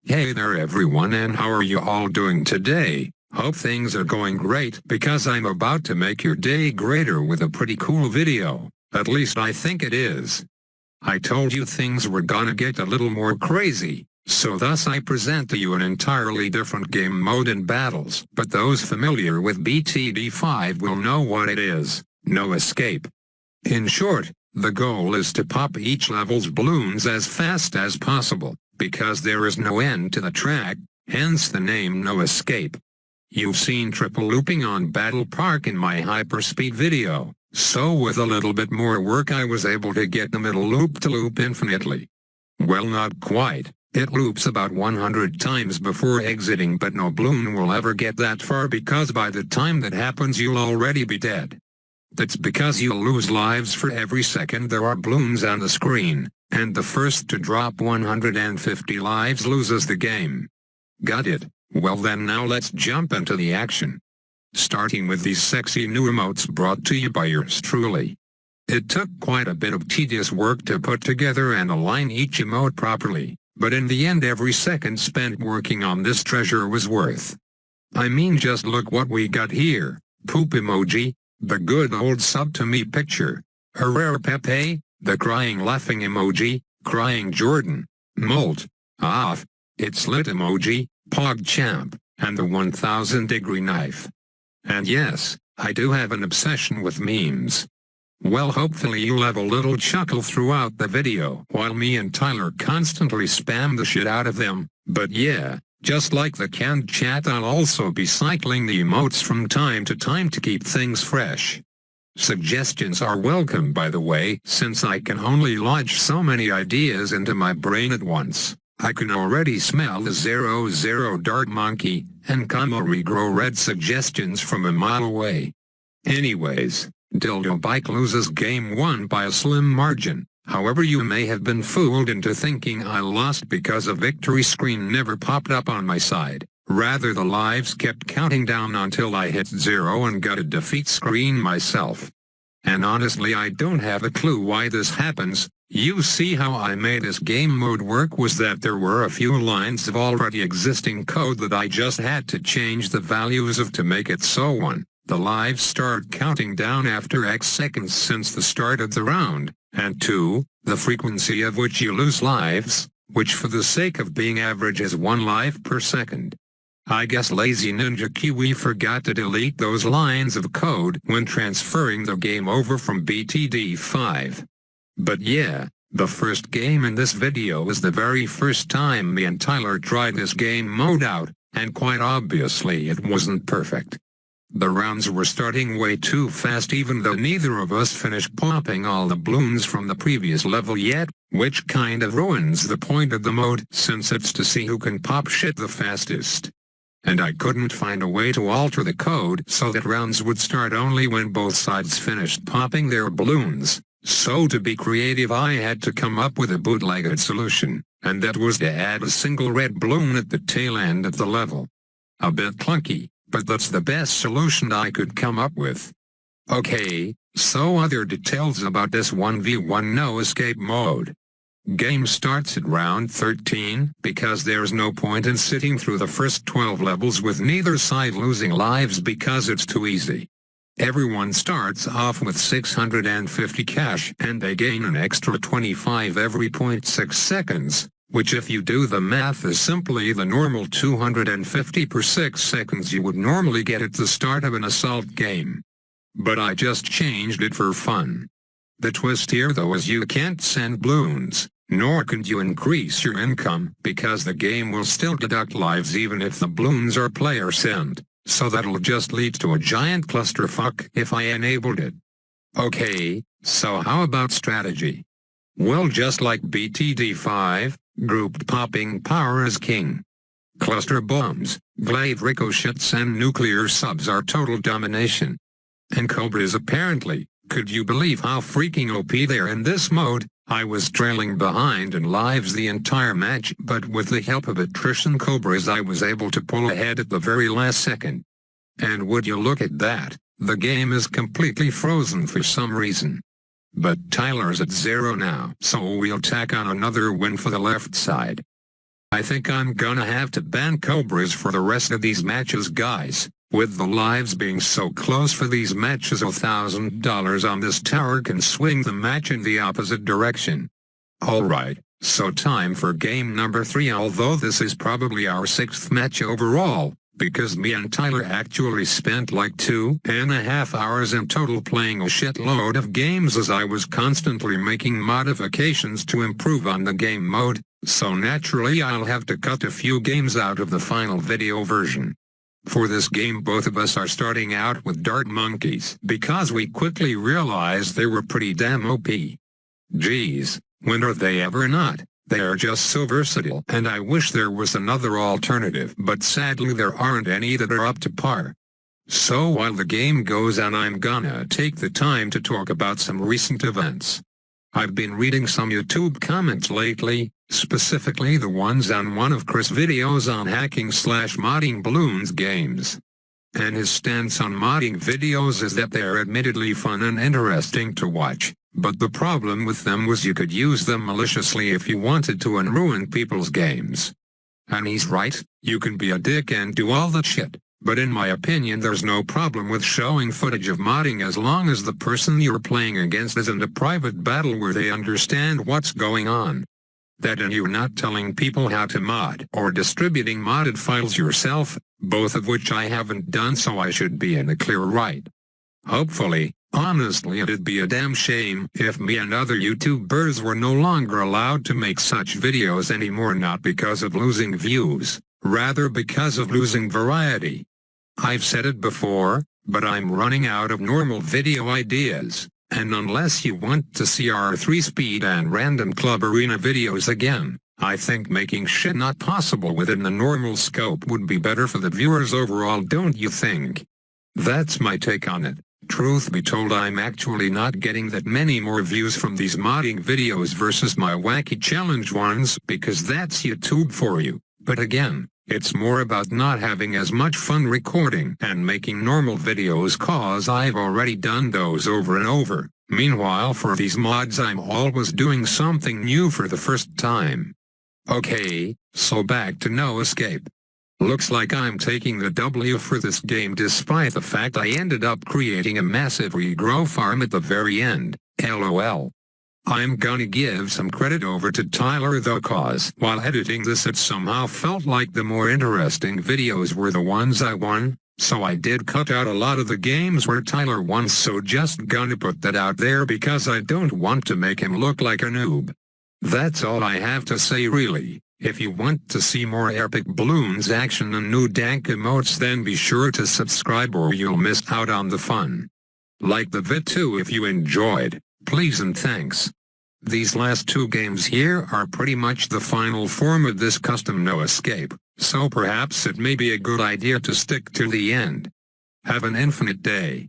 Hey there everyone, and how are you all doing today? Hope things are going great because I'm about to make your day greater with a pretty cool video. At least I think it is. I told you things were gonna get a little more crazy, so thus I present to you an entirely different game mode in battles. But those familiar with BTD 5 will know what it is: no escape. In short, the goal is to pop each level's balloons as fast as possible, because there is no end to the track, hence the name No Escape. You've seen triple looping on Battle Park in my hyperspeed video, so with a little bit more work I was able to get the middle loop to loop infinitely. Well, not quite. It loops about 100 times before exiting, but no balloon will ever get that far because by the time that happens you'll already be dead. That's because you'll lose lives for every second there are balloons on the screen, and the first to drop 150 lives loses the game. Got it? Well then, now let's jump into the action. Starting with these sexy new emotes brought to you by yours truly. It took quite a bit of tedious work to put together and align each emote properly, but in the end every second spent working on this treasure was worth. I mean, just look what we got here: poop emoji, the good old sub to me picture, a rare Pepe, the crying laughing emoji, crying Jordan, Molt, off, it's lit emoji, PogChamp, and the 1000-degree knife. And yes, I do have an obsession with memes. Well, hopefully you'll have a little chuckle throughout the video while me and Tyler constantly spam the shit out of them, but yeah, just like the canned chat, I'll also be cycling the emotes from time to time to keep things fresh. Suggestions are welcome, by the way, since I can only lodge so many ideas into my brain at once. I can already smell the 00 Dark Monkey and Kamo Regrow Red suggestions from a mile away. Anyways, Dildo Bike loses game 1 by a slim margin. However, you may have been fooled into thinking I lost because a victory screen never popped up on my side. Rather, the lives kept counting down until I hit 0 and got a defeat screen myself. And honestly, I don't have a clue why this happens. You see, how I made this game mode work was that there were a few lines of already existing code that I just had to change the values of to make it so 1, the lives start counting down after X seconds since the start of the round, and 2, the frequency of which you lose lives, which for the sake of being average is 1 life per second. I guess lazy Ninja Kiwi forgot to delete those lines of code when transferring the game over from BTD 5. But yeah, the first game in this video is the very first time me and Tyler tried this game mode out, and quite obviously it wasn't perfect. The rounds were starting way too fast even though neither of us finished popping all the balloons from the previous level yet, which kind of ruins the point of the mode since it's to see who can pop shit the fastest. And I couldn't find a way to alter the code so that rounds would start only when both sides finished popping their balloons. So to be creative, I had to come up with a bootlegged solution, and that was to add a single red balloon at the tail end of the level. A bit clunky, but that's the best solution I could come up with. Okay, so other details about this 1v1 no escape mode. Game starts at round 13, because there's no point in sitting through the first 12 levels with neither side losing lives because it's too easy. Everyone starts off with 650 cash and they gain an extra 25 every 0.6 seconds, which if you do the math is simply the normal 250 per 6 seconds you would normally get at the start of an assault game. But I just changed it for fun. The twist here though is you can't send balloons, nor can you increase your income because the game will still deduct lives even if the balloons are player sent. So that'll just lead to a giant clusterfuck if I enabled it. Okay, so how about strategy? Well, just like BTD 5, grouped popping power is king. Cluster bombs, glaive ricochets and nuclear subs are total domination. And Cobras apparently, could you believe how freaking OP they're in this mode? I was trailing behind in lives the entire match, but with the help of attrition Cobras I was able to pull ahead at the very last second. And would you look at that, the game is completely frozen for some reason. But Tyler's at 0 now, so we'll tack on another win for the left side. I think I'm gonna have to ban cobras for the rest of these matches, guys. With the lives being so close for these matches, $1,000 on this tower can swing the match in the opposite direction. Alright, so time for game number 3, although this is probably our 6th match overall, because me and Tyler actually spent like 2.5 hours in total playing a shitload of games as I was constantly making modifications to improve on the game mode, so naturally I'll have to cut a few games out of the final video version. For this game both of us are starting out with dart monkeys because we quickly realized they were pretty damn OP. Geez, when are they ever not? They are just so versatile, and I wish there was another alternative, but sadly there aren't any that are up to par. So while the game goes on, I'm gonna take the time to talk about some recent events. I've been reading some YouTube comments lately, specifically the ones on one of Chris' videos on hacking/modding Bloons games. And his stance on modding videos is that they're admittedly fun and interesting to watch, but the problem with them was you could use them maliciously if you wanted to and ruin people's games. And he's right, you can be a dick and do all that shit. But in my opinion there's no problem with showing footage of modding as long as the person you're playing against isn't a private battle where they understand what's going on. That and you're not telling people how to mod or distributing modded files yourself, both of which I haven't done, so I should be in the clear right. Hopefully, honestly it'd be a damn shame if me and other YouTubers were no longer allowed to make such videos anymore, not because of losing views, rather because of losing variety. I've said it before, but I'm running out of normal video ideas, and unless you want to see our 3-speed and random club arena videos again, I think making shit not possible within the normal scope would be better for the viewers overall, don't you think? That's my take on it. Truth be told, I'm actually not getting that many more views from these modding videos versus my wacky challenge ones, because that's YouTube for you. But again, it's more about not having as much fun recording and making normal videos cause I've already done those over and over. Meanwhile for these mods I'm always doing something new for the first time. Okay, so back to No Escape. Looks like I'm taking the W for this game despite the fact I ended up creating a massive regrow farm at the very end, LOL. I'm gonna give some credit over to Tyler though, cause while editing this it somehow felt like the more interesting videos were the ones I won, so I did cut out a lot of the games where Tyler won, so just gonna put that out there because I don't want to make him look like a noob. That's all I have to say really. If you want to see more epic Bloons action and new dank emotes, then be sure to subscribe or you'll miss out on the fun. Like the vid too if you enjoyed. Please and thanks. These last 2 games here are pretty much the final form of this custom No Escape, so perhaps it may be a good idea to stick to the end. Have an infinite day.